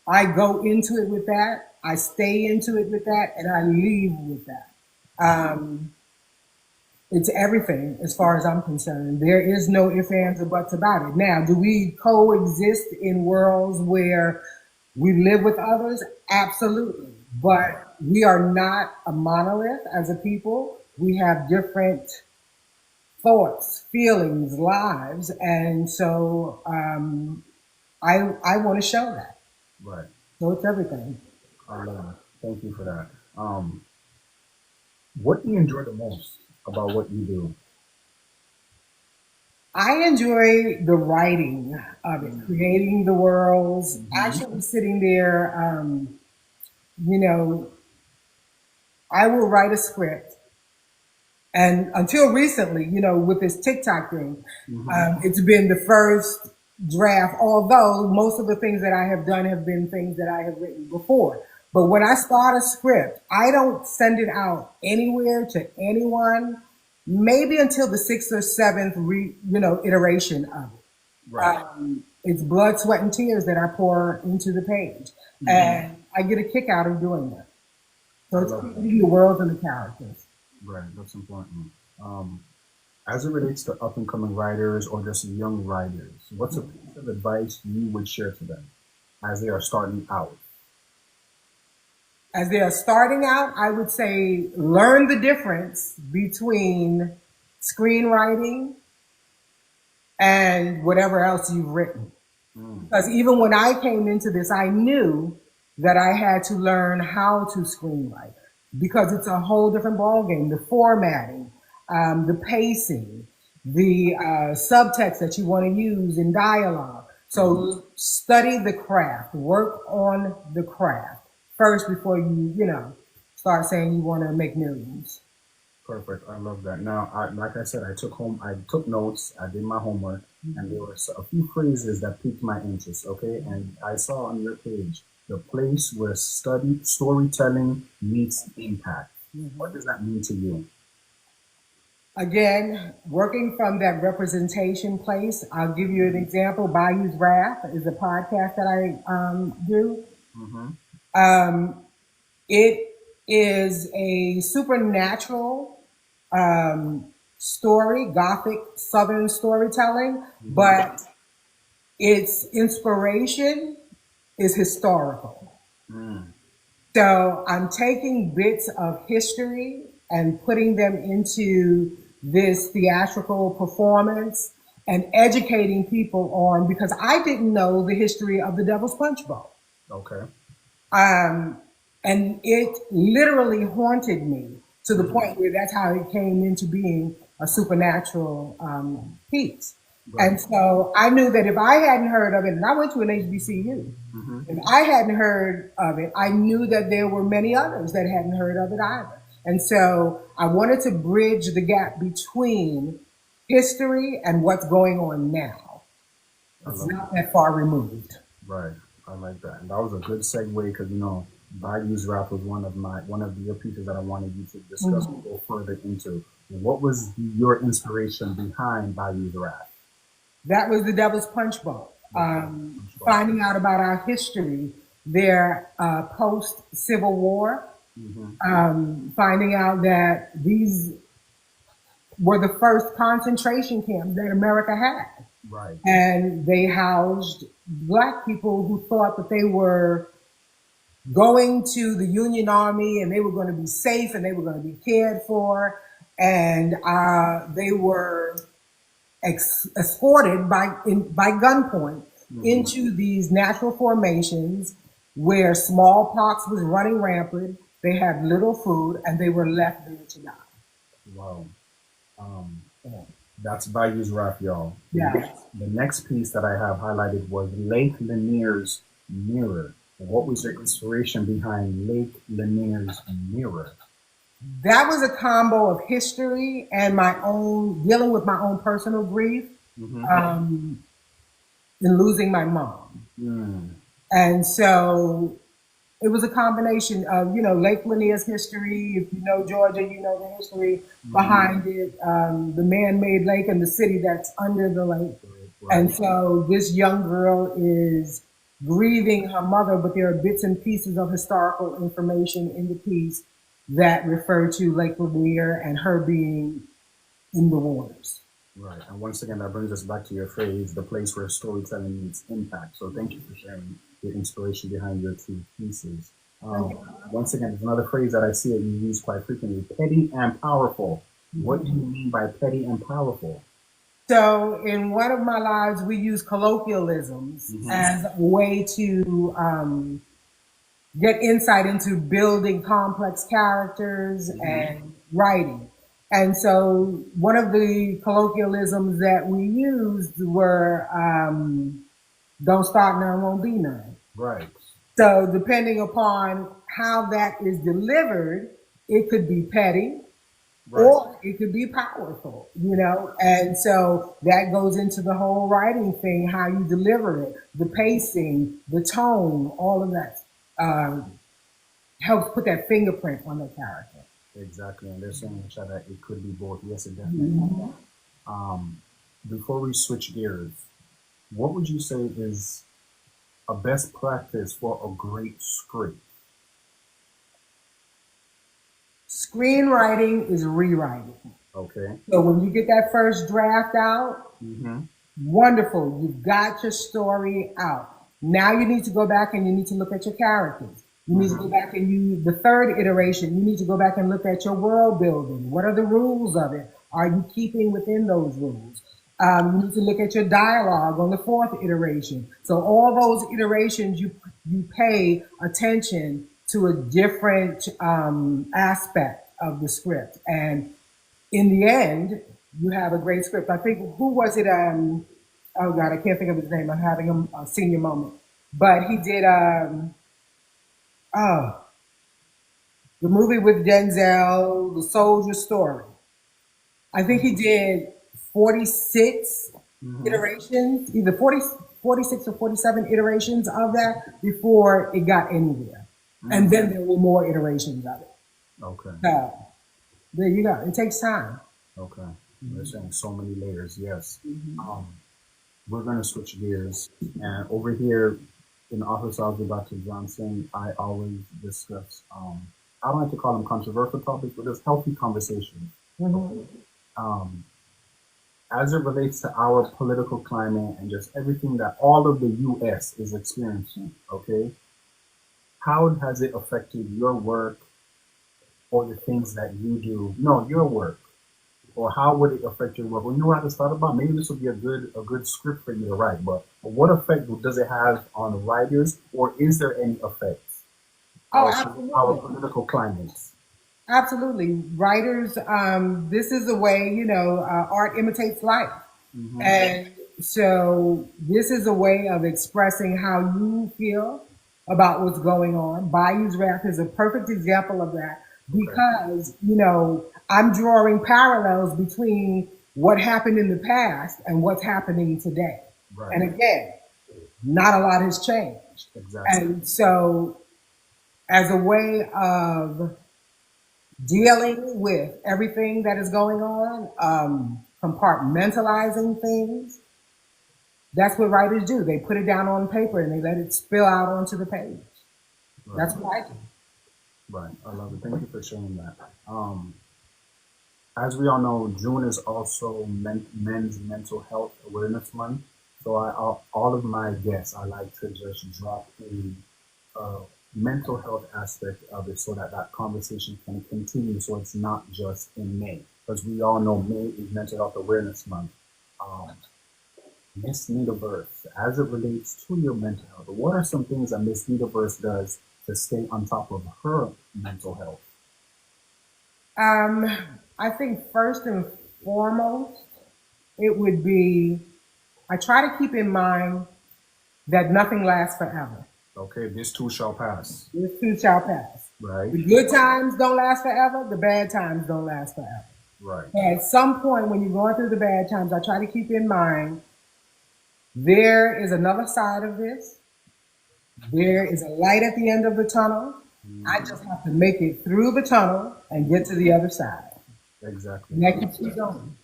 I go into it with that. I stay into it with that, and I leave with that. Um, it's everything as far as I'm concerned. There is no ifs, ands, or buts about it. Now, do we coexist in worlds where we live with others? Absolutely. But we are not a monolith as a people. We have different thoughts, feelings, lives, and so I want to show that. Right. So it's everything. I love it. Thank you for that. What do you enjoy the most about what you do? I enjoy the writing of it, creating the worlds, Mm-hmm. actually sitting there. You know, I will write a script, and until recently, with this TikTok thing, Mm-hmm. it's been the first draft. Although most of the things that I have done have been things that I have written before. But when I start a script, I don't send it out anywhere to anyone, maybe until the sixth or seventh, iteration of it. Right. It's blood, sweat, and tears that I pour into the page, Mm-hmm. and I get a kick out of doing that. So I it's love that. creating the world and the characters. Right. That's important. Um, as it relates to up and coming writers or just young writers, what's a piece of advice you would share to them as they are starting out? As they are starting out, I would say learn the difference between screenwriting and whatever else you've written. Mm. Because even when I came into this, I knew that I had to learn how to screenwrite because it's a whole different ballgame. The formatting, the pacing, the subtext that you want to use in dialogue. Mm-hmm. So study the craft, work on the craft first before start saying you want to make millions. Perfect. I love that. Now, like I said, I took notes, I did my homework, and there were a few phrases that piqued my interest. Okay, and I saw on your page the place where storytelling meets impact. What does that mean to you? Again, working from that representation place, I'll give you an example. Bayou's Wrath is a podcast that I do. Mm-hmm. It is a supernatural story, Gothic Southern storytelling, Mm-hmm. but its inspiration is historical. Mm. So I'm taking bits of history and putting them into this theatrical performance and educating people on because I didn't know the history of the Devil's Punch Bowl. Okay. Um, and it literally haunted me to the Mm-hmm. point where that's how it came into being a supernatural piece. And Right. so I knew that if I hadn't heard of it, and I went to an HBCU, Hmm. if I hadn't heard of it, I knew that there were many others that hadn't heard of it either. And so I wanted to bridge the gap between history and what's going on now. I It's love not that. that far removed. Right. I like that. And that was a good segue because values rap was one of your pieces that I wanted you to discuss and Mhm. go further into. What was your inspiration behind values rap? That was the Devil's Punch Bowl. The Punch Bowl. Finding out about our history there post Civil War, Hmm. finding out that these were the first concentration camps that America had. Right. And they housed black people who thought that they were going to the Union Army and they were going to be safe and they were going to be cared for. And they were escorted by gunpoint Hmm. into these natural formations where smallpox was running rampant. They had little food and they were left there to die. Wow. Um, Yeah. that's values rap, y'all. Yeah. The next piece that I have highlighted was Lake Lanier's Mirror. What was your inspiration behind Lake Lanier's Mirror? That was a combo of history and my own dealing with my own personal grief Hmm. um, in losing my mom. Mm. And so it was a combination of, Lake Lanier's history. If you know Georgia, you know the history Hmm. behind it, the man-made lake and the city that's under the lake. Right. And so this young girl is grieving her mother, but there are bits and pieces of historical information in the piece that refer to Lake Lanier and her being in the waters. Right. And once again, that brings us back to your phrase, the place where storytelling meets impact. So thank you for sharing the inspiration behind your two pieces. Um, Once again, there's another phrase that I see that you use quite frequently, petty and powerful. What do you mean by petty and powerful? So, in one of my lives, we use colloquialisms Hmm. as a way to get insight into building complex characters Hmm. and writing. And so, one of the colloquialisms that we used were don't start none, won't be none. Right. So, depending upon how that is delivered, it could be petty, Right. or it could be powerful. And so that goes into the whole writing thing, how you deliver it, the pacing, the tone, all of that uh, helps put that fingerprint on the character. Exactly. And they're saying in the chat that it could be both. Yes, it definitely. Mhm. Um, Before we switch gears, what would you say is a best practice for a great script? Screenwriting is rewriting. Okay. So when you get that first draft out, Hmm. wonderful. You've got your story out. Now you need to go back and you need to look at your characters. You need to go Hmm. back and the third iteration, you need to go back and look at your world building. What are the rules of it? Are you keeping within those rules? You need to look at your dialogue on the fourth iteration. So all those iterations, you pay attention to a different aspect of the script. And in the end, you have a great script. I think, who was it? Oh God, I can't think of his name. I'm having a senior moment. But he did oh, the movie with Denzel, The Soldier Story. I think he did 46 Hmm. iterations, either 46 or 47 iterations of that before it got anywhere. And Mm. then there were more iterations of it. Okay. So there you go. It takes time. Okay. They're saying so many layers. Yes. Mhm. Um, we're going to switch gears. And over here in the office hours with Dr. Johnson, I always discuss, I don't like to call them controversial topics, but just healthy conversations. Mhm. Okay. Um, as it relates to our political climate and just everything that all of the US is experiencing, okay, how has it affected your work or the things that you do? No, your work. Or how would it affect your work? Well, you know what I just thought about? Maybe this would be a good script for you to write, but what effect does it have on writers, or is there any effect? Oh, Our absolutely. political climates. Absolutely. Writers, this is a way, art imitates life. And so this is a way of expressing how you feel about what's going on. Bayou's Wrath is a perfect example of that because, I'm drawing parallels between what happened in the past and what's happening today. Right. And again, not a lot has changed. Exactly. And so, as a way of dealing with everything that is going on, compartmentalizing things, that's what writers do. They put it down on paper and they let it spill out onto the page. Right. That's what I do. Right. I love it. Thank you for sharing that. As we all know, June is also Men's Mental Health Awareness Month. So all of my guests, I like to just drop a mental health aspect of it so that that conversation can continue. So it's not just in May, because we all know May is Mental Health Awareness Month. Miss NitaVerse, as it relates to your mental health, what are some things that Miss NitaVerse does to stay on top of her mental health? I think first and foremost, it would be I try to keep in mind that nothing lasts forever. Okay, this too shall pass. This too shall pass. Right. The good times don't last forever. The bad times don't last forever. Right. And at some point, when you're going through the bad times, I try to keep in mind there is another side of this. There is a light at the end of the tunnel. I just have to make it through the tunnel and get to the other side. Exactly. And that keeps me going.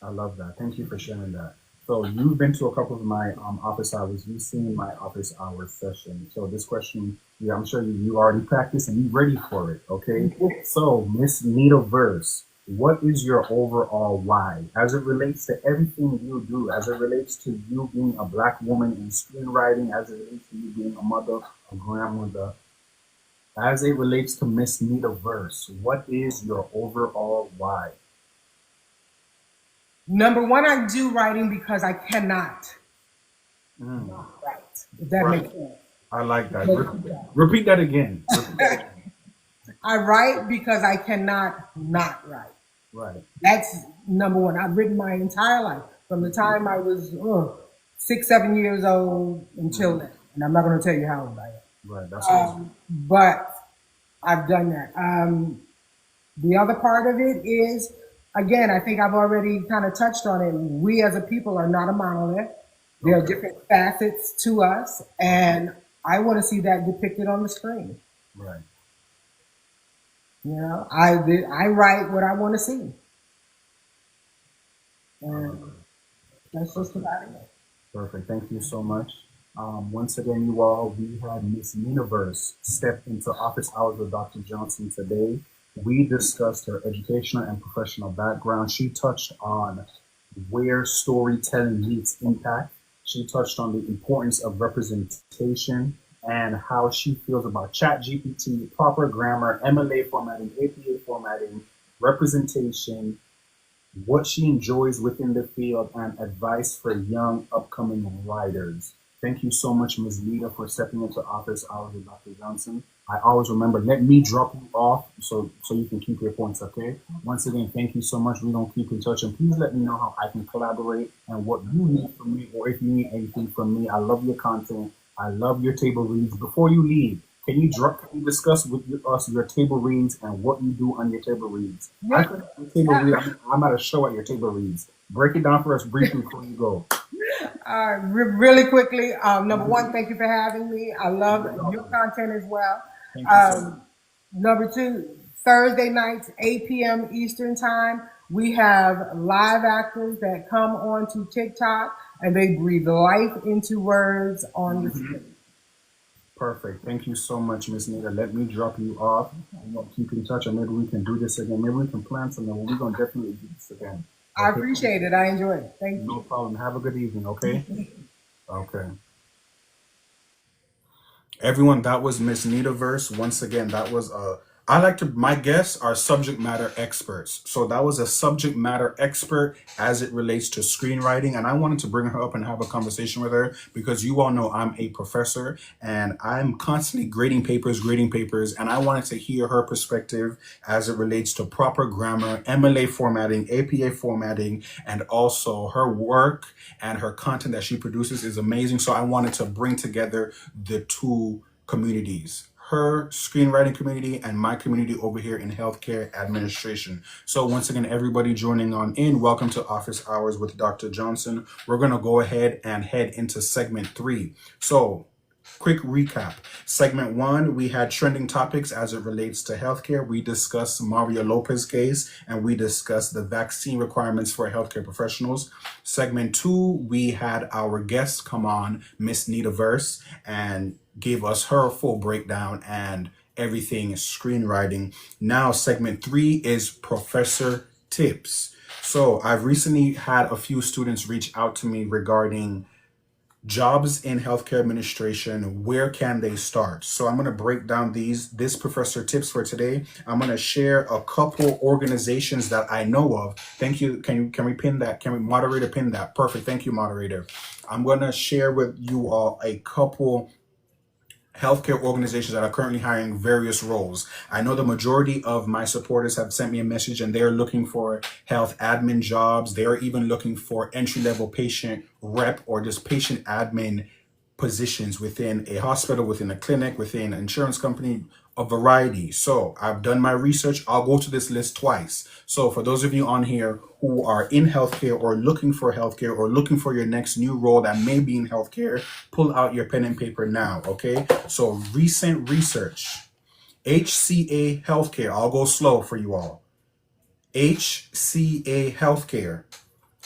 I love that. Thank you for sharing that. So you've been to a couple of my office hours. You've seen my office hours session. So this question, yeah, I'm sure you already practiced and you're ready for it. Okay. So Miss NitaVerse, what is your overall why as it relates to everything you do, as it relates to you being a Black woman in screenwriting, as it relates to you being a mother, a grandmother, as it relates to Miss NitaVerse, what is your overall why? Number one, I do writing because I cannot not write. If that Right. makes sense. I like that. Repeat that again. Repeat that again. I write because I cannot not write. Right. That's number one. I've written my entire life from the time I was 6, 7 years old until now. And I'm not going to tell you how old I am. Right. That's awesome. But I've done that. The other part of it is, again, I think I've already kind of touched on it. We as a people are not a monolith. There are different facets to us, and I want to see that depicted on the screen. Right. I write what I want to see, and that's just about it. Perfect. Thank you so much. Once again, you all, we had Miss NitaVerse step into office hours with Dr. Johnson today. We discussed her educational and professional background. She touched on where storytelling meets impact. She touched on the importance of representation and how she feels about ChatGPT, proper grammar, MLA formatting, APA formatting, representation, what she enjoys within the field, and advice for young upcoming writers. Thank you so much, Ms. Nita, for stepping into office hours with Dr. Johnson. I always remember, let me drop you off so you can keep your points, okay? Once again, thank you so much. We're going to keep in touch. And please let me know how I can collaborate and what you need from me, or if you need anything from me. I love your content. I love your table reads. Before you leave, can you discuss with us your table reads and what you do on your table reads? I could table read. I'm at a show at your table reads. Break it down for us briefly before you go. Really quickly, number one, thank you for having me. I love your content as well. Thank you so much. Number two, Thursday nights, 8 p.m. Eastern time, we have live actors that come onto TikTok and they breathe life into words on the screen. Perfect. Thank you so much, Miss Nita. Let me drop you off. We'll keep in touch, and maybe we can do this again. Maybe we can plan something. We're going to definitely do this again. Okay? I appreciate it. I enjoy it. Thank you. No problem. Have a good evening, okay? Okay. Everyone, that was Miss NitaVerse. Once again, that was a my guests are subject matter experts. So that was a subject matter expert as it relates to screenwriting. And I wanted to bring her up and have a conversation with her because you all know I'm a professor and I'm constantly grading papers. And I wanted to hear her perspective as it relates to proper grammar, MLA formatting, APA formatting, and also her work and her content that she produces is amazing. So I wanted to bring together the two communities, her screenwriting community and my community over here in healthcare administration. So once again, everybody joining on in, welcome to Office Hours with Dr. Johnson. We're going to go ahead and head into segment 3. So quick recap. Segment 1, we had trending topics as it relates to healthcare. We discussed Mario Lopez case and we discussed the vaccine requirements for healthcare professionals. Segment 2, we had our guest come on, Miss NitaVerse, and gave us her full breakdown and everything screenwriting. Now, segment 3 is Professor Tips. So I've recently had a few students reach out to me regarding jobs in healthcare administration. Where can they start? So I'm going to break down this Professor Tips for today. I'm going to share a couple organizations that I know of. Thank you. Can we pin that? Can we moderator pin that? Perfect. Thank you, moderator. I'm going to share with you all a couple healthcare organizations that are currently hiring various roles. I know the majority of my supporters have sent me a message and they're looking for health admin jobs. They're even looking for entry-level patient rep or just patient admin positions within a hospital, within a clinic, within an insurance company, a variety. So I've done my research. I'll go to this list twice. So for those of you on here who are in healthcare or looking for healthcare or looking for your next new role that may be in healthcare, pull out your pen and paper now, okay? So recent research, HCA Healthcare. I'll go slow for you all. HCA Healthcare.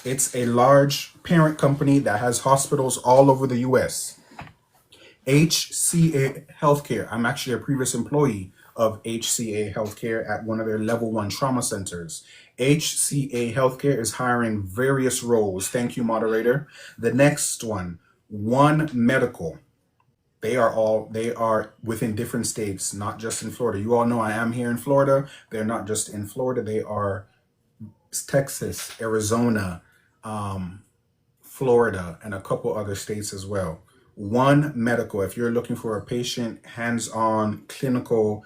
It's a large parent company that has hospitals all over the US. HCA Healthcare. I'm actually a previous employee of HCA Healthcare at one of their level 1 trauma centers. HCA Healthcare is hiring various roles. Thank you, moderator. The next one, One Medical. They are within different states, not just in Florida. You all know I am here in Florida. They're not just in Florida. They are Texas, Arizona, Florida, and a couple other states as well. One Medical, if you're looking for a patient hands-on clinical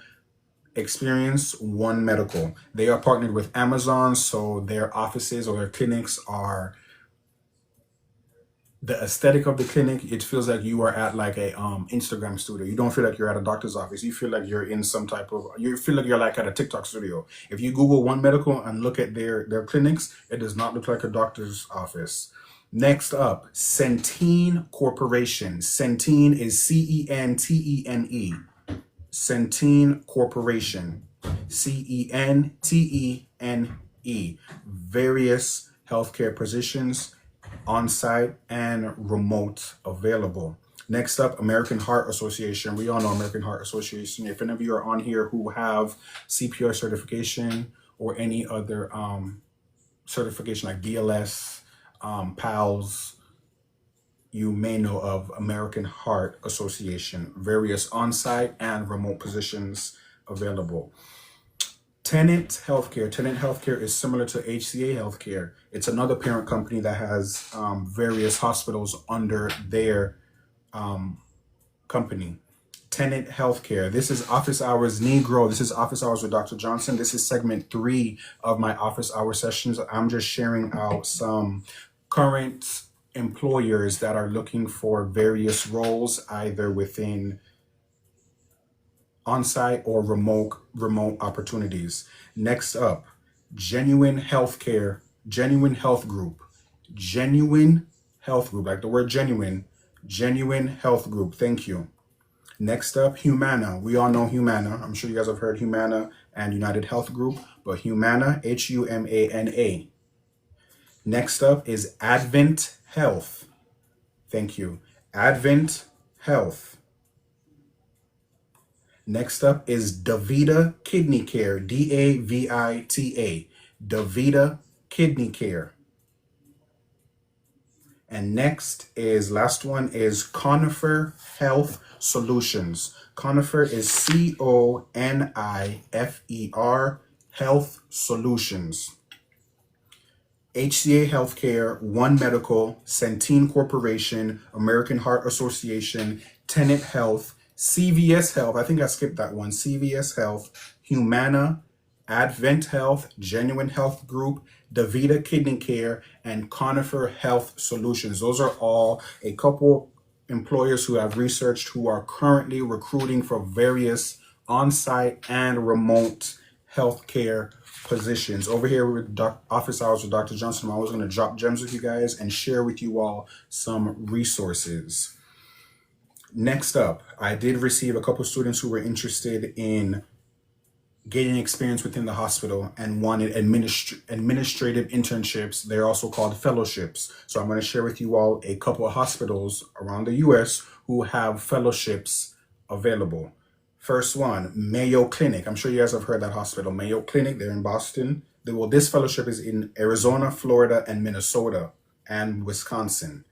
experience, One Medical. They are partnered with Amazon, so their offices or their clinics are, the aesthetic of the clinic, it feels like you are at like a Instagram studio. You don't feel like you're at a doctor's office. You feel like you're in you feel like you're like at a TikTok studio. If you Google One Medical and look at their clinics, it does not look like a doctor's office. Next up, Centene Corporation. Centene is Centene. Centene Corporation. Centene. Various healthcare positions, on-site and remote available. Next up, American Heart Association. We all know American Heart Association. If any of you are on here who have CPR certification or any other certification like BLS, PALS, you may know of American Heart Association. Various on-site and remote positions available. Tenet Healthcare. Tenet Healthcare is similar to HCA Healthcare. It's another parent company that has various hospitals under their company. Tenet Healthcare. This is Office Hours Negro. This is Office Hours with Dr. Johnson. This is segment 3 of my Office Hour sessions. I'm just sharing out some current employers that are looking for various roles, either within on-site or remote opportunities. Next up, Genuine Healthcare, Genuine Health Group, Genuine Health Group, like the word genuine, Genuine Health Group. Thank you. Next up, Humana. We all know Humana. I'm sure you guys have heard Humana and United Health Group, but Humana, Humana. Next up is Advent Health. Thank you. Advent Health. Next up is Davita Kidney Care, Davita, Davita Kidney Care. And last one is Conifer Health Solutions. Conifer is Conifer, Health Solutions. HCA Healthcare, One Medical, Centene Corporation, American Heart Association, Tenet Health, CVS Health, I think I skipped that one, CVS Health, Humana, Advent Health, Genuine Health Group, DaVita Kidney Care, and Conifer Health Solutions. Those are all a couple employers who have researched who are currently recruiting for various on-site and remote healthcare positions. Over here with Office Hours with Dr. Johnson, I'm always going to drop gems with you guys and share with you all some resources. Next up, I did receive a couple students who were interested in gaining experience within the hospital and wanted administrative internships. They're also called fellowships. So I'm going to share with you all a couple of hospitals around the US who have fellowships available. First one, Mayo Clinic. I'm sure you guys have heard that hospital. Mayo Clinic, they're in Boston. Well, this fellowship is in Arizona, Florida, and Minnesota, and Wisconsin.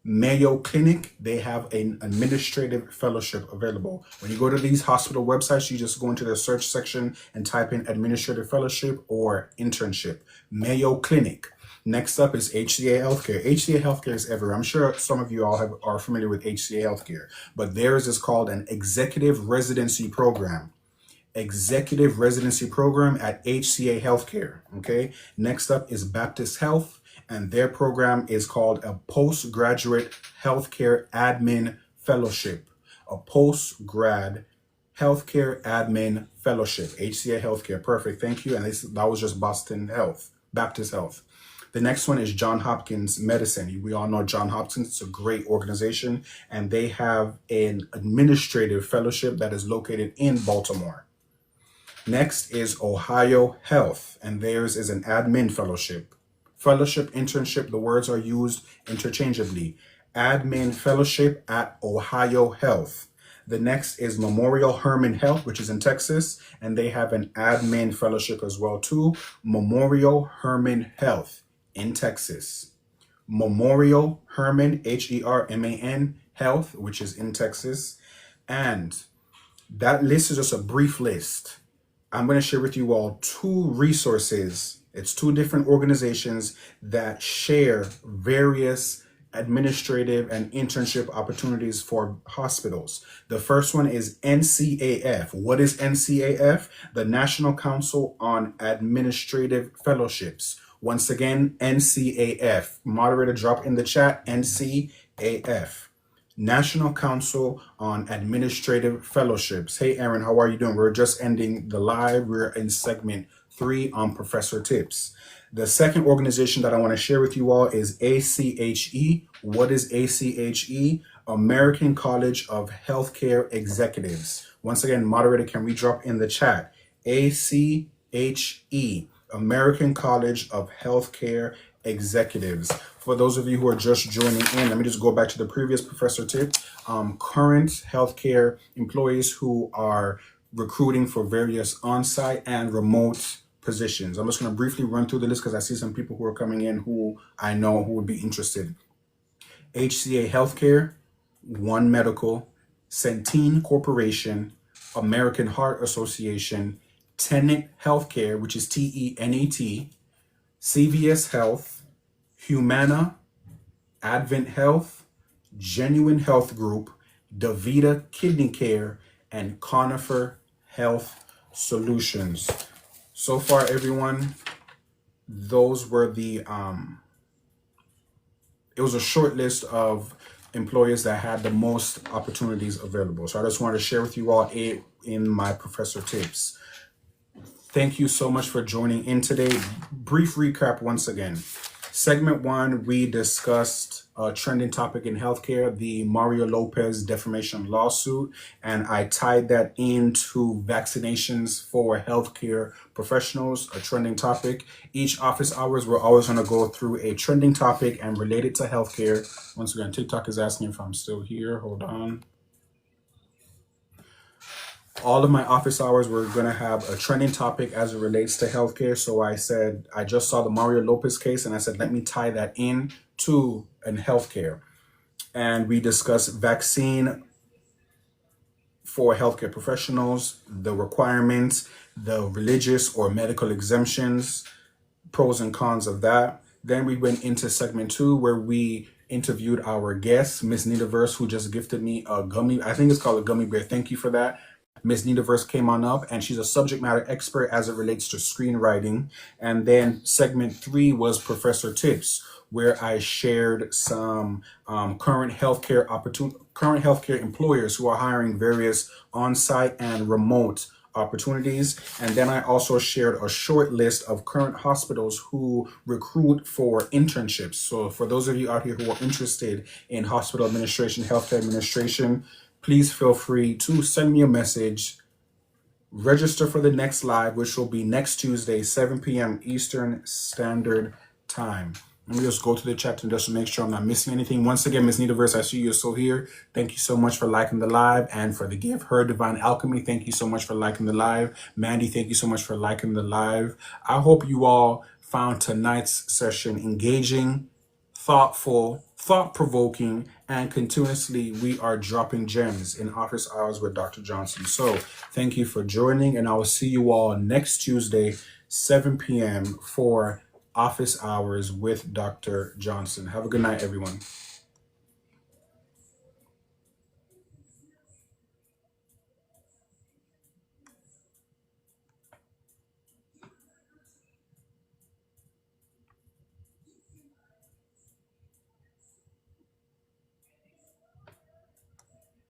Mayo Clinic, they have an administrative fellowship available. When you go to these hospital websites, you just go into the search section and type in administrative fellowship or internship. Mayo Clinic. Next up is HCA Healthcare. HCA Healthcare is everywhere. I'm sure some of you all are familiar with HCA Healthcare, but theirs is called an executive residency program. Executive residency program at HCA Healthcare. Okay. Next up is Baptist Health, and their program is called a postgraduate healthcare admin fellowship. A postgrad healthcare admin fellowship. HCA Healthcare. Perfect. Thank you. And that was just Boston Health, Baptist Health. The next one is Johns Hopkins Medicine. We all know Johns Hopkins. It's a great organization, and they have an administrative fellowship that is located in Baltimore. Next is Ohio Health, and theirs is an admin fellowship. Fellowship, internship, the words are used interchangeably. Admin fellowship at Ohio Health. The next is Memorial Hermann Health, which is in Texas, and they have an admin fellowship as well too. Memorial Hermann Health in Texas. Memorial Hermann, Herman Health, which is in Texas. And that list is just a brief list. I'm going to share with you all two resources. It's two different organizations that share various administrative and internship opportunities for hospitals. The first one is NCAF. What is NCAF? The National Council on Administrative Fellowships. Once again, NCAF. Moderator, drop in the chat, NCAF. National Council on Administrative Fellowships. Hey, Aaron, how are you doing? We're just ending the live. We're in segment 3 on Professor Tips. The second organization that I want to share with you all is ACHE. What is ACHE? American College of Healthcare Executives. Once again, moderator, can we drop in the chat? ACHE, American College of Healthcare Executives. For those of you who are just joining in, let me just go back to the previous professor tip. Current healthcare employees who are recruiting for various on-site and remote positions. I'm just going to briefly run through the list because I see some people who are coming in who I know who would be interested. HCA Healthcare, One Medical, Centene Corporation, American Heart Association, Tenet Healthcare, which is TENET, CVS Health, Humana, Advent Health, Genuine Health Group, DaVita Kidney Care, and Conifer Health Solutions. So far, everyone, those were the, it was a short list of employers that had the most opportunities available. So I just wanted to share with you all in my professor tips. Thank you so much for joining in today. Brief recap once again. Segment 1, we discussed a trending topic in healthcare, the Mario Lopez defamation lawsuit, and I tied that into vaccinations for healthcare professionals, a trending topic. Each office hours, we're always going to go through a trending topic and relate it to healthcare. Once again, TikTok is asking if I'm still here. Hold on. All of my office hours, we're going to have a trending topic as it relates to healthcare. So I said, I just saw the Mario Lopez case and I said, let me tie that in to healthcare. And we discussed vaccine for healthcare professionals, the requirements, the religious or medical exemptions, pros and cons of that. Then we went into segment 2 where we interviewed our guest, Miss NitaVerse, who just gifted me a gummy. I think it's called a gummy bear. Thank you for that. Miss NitaVerse came on up, and she's a subject matter expert as it relates to screenwriting. And then segment 3 was Professor Tips, where I shared some current healthcare employers who are hiring various on-site and remote opportunities. And then I also shared a short list of current hospitals who recruit for internships. So for those of you out here who are interested in hospital administration, healthcare administration, please feel free to send me a message. Register for the next live, which will be next Tuesday, 7 p.m. Eastern Standard Time. Let me just go to the chat and just to make sure I'm not missing anything. Once again, Miss NitaVerse, I see you're still here. Thank you so much for liking the live and for the gift. Her Divine Alchemy, thank you so much for liking the live. Mandy, thank you so much for liking the live. I hope you all found tonight's session engaging, thoughtful, thought-provoking, and continuously we are dropping gems in office hours with Dr. Johnson. So thank you for joining, and I will see you all next Tuesday, 7 p.m. for office hours with Dr. Johnson. Have a good night, everyone.